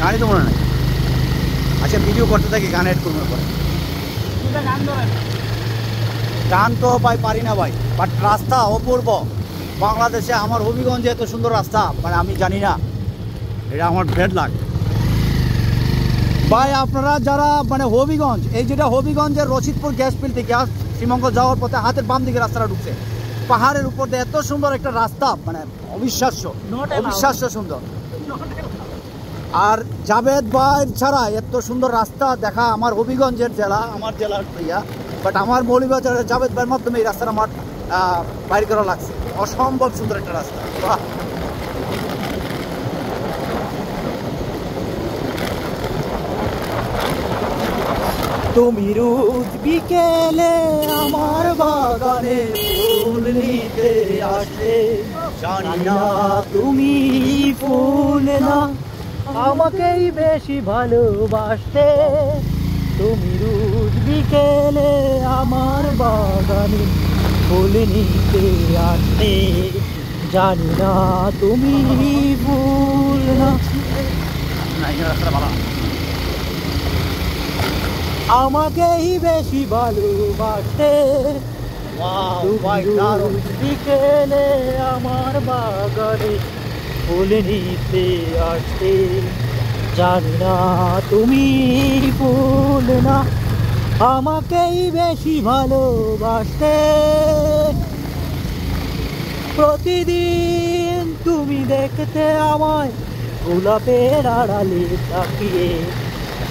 গানই তো মনে নাই। আচ্ছা ভিডিও করতে থাকি, গান এড করবো পরে। গান তো ভাই পারি না ভাই, বাট রাস্তা অপূর্ব। বাংলাদেশে আমার হবিগঞ্জে এত সুন্দর রাস্তা মানে আমি জানি না, এটা আমার ব্যাড লাগ ভাই। আপনারা যারা মানে হবিগঞ্জ, এই যেটা হবিগঞ্জের রশিদপুর গ্যাস ফিল্ড থেকে শ্রীমঙ্গল যাওয়ার পথে হাতের বাম দিকে রাস্তাটা ঢুকছে, পাহাড়ের উপর দিয়ে এত সুন্দর একটা রাস্তা, মানে অবিশ্বাস্য অবিশ্বাস্য সুন্দর। আর জাভেদ ভাই ছাড়া এত সুন্দর রাস্তা দেখা আমার হবিগঞ্জের জেলা, আমার জেলার ইয়া, বাট আমার মৌলভীবাজারের জাভেদ ভাইয়ের মাধ্যমে এই রাস্তাটা আমার বাইর করা লাগছে। অসম্ভব সুন্দর একটা রাস্তা। বাহ, তুমি রোজ বিকেলে আমার বাগানে ফুল নিতে আসে, জানি না তুমি ফুল না আমাকেই বেশি ভালোবাসতে। তুমি রোজ বিকেলে আমার বাগানে ফুল নিতে আসে, জানি না তুমি ফুল না আমাকেই বেশি ভালোবাসতে। বিকেলে আমার বাগানে ফুল নিতে আসতে, জানি না তুমি ফুল না আমাকেই বেশি ভালোবাসতে। প্রতিদিন তুমি দেখতে আমায় গোলাপের আড়ালে তাকিয়ে,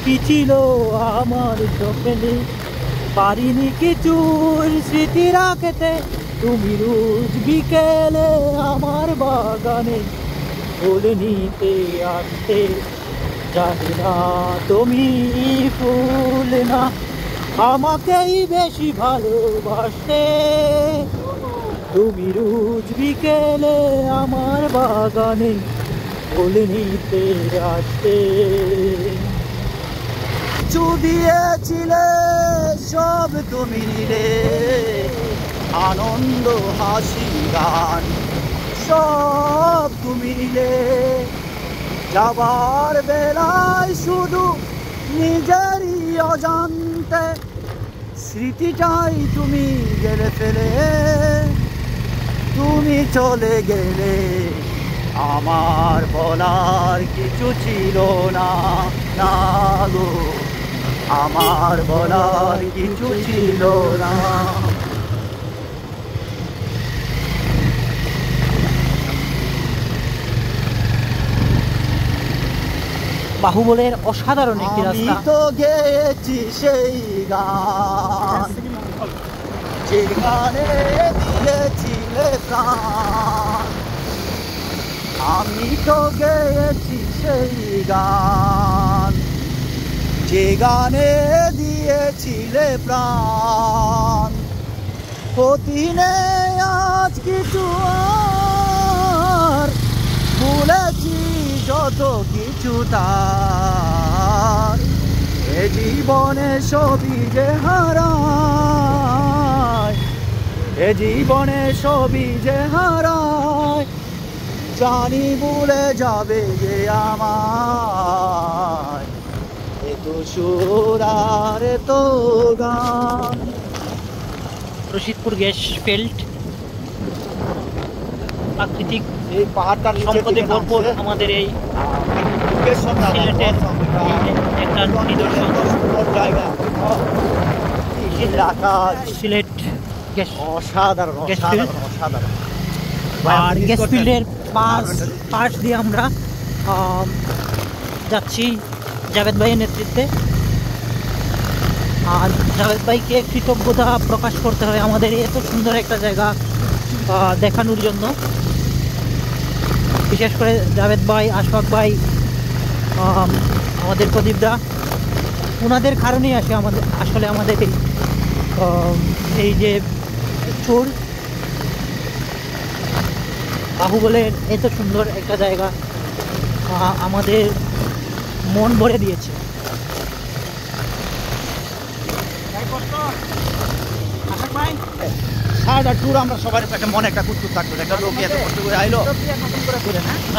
কি ছিল আমার চোখে পারিনি কিছু স্মৃতি রাখতে। তুমি রোজ বিকেলে আমার বাগানে ফুল নিতে আসতে, জানি না তুমি ফুল না আমাকেই বেশি ভালোবাসতে। তুমি রোজ বিকেলে আমার বাগানে ফুল নিতে আসতে। দিয়েছিলে সব তুমি নিলে, আনন্দ হাসি গান সব তুমি নিলে। যাবার বেলায় শুধু নিজেরই অজান্তে স্মৃতিটাই তুমি গেলে ফেলে। তুমি চলে গেলে আমার বলার কিছু ছিল না, না গো আমার বলার কিছু ছিল না। বাহুবলের অসাধারণ একটি রাস্তা। আমি তো গেয়েছি সেই গান যে গানে দিয়েছিলে প্রাণ, আমি তো গেয়েছি সেই গান যে গানে দিয়েছিলে প্রাণ। ক্ষতি নেই আজ কিছু আর, ভুলেছি যত কিছু তার। এ জীবনে সবই যে হারায়, এ জীবনে সবই যে হারায়, জানি ভুলে যাবে যে আমার এত সুর আর এত গান। রশিদপুর গ্যাস ফিল্ড প্রাকৃতিক এই পাহাড়টার সম্পদে ভরপুর আমাদের এই সিলেটের একটা নিদর্শন জায়গা। সিলেট গ্যাস অসাধারণ অসাধারণ অসাধারণ। আর গ্যাস ফিল্ডের পাশ দিয়ে আমরা যাচ্ছি জাভেদ ভাইয়ের নেতৃত্বে। আর জাভেদ ভাইকে কৃতজ্ঞতা প্রকাশ করতে হয় আমাদের এত সুন্দর একটা জায়গা দেখানোর জন্য। বিশেষ করে জাভেদ ভাই, আশফাক ভাই, আমাদের প্রদীপদা, ওনাদের কারণেই আসলে আমাদের এই যে চোর বাহুবলের এত সুন্দর একটা জায়গা আমাদের মন ভরে দিয়েছে। সারাটা ট্যুর আমরা সবার একটা মনে একটা কুটকুট থাকতো, একটা লোক এত কষ্ট করে আইলো।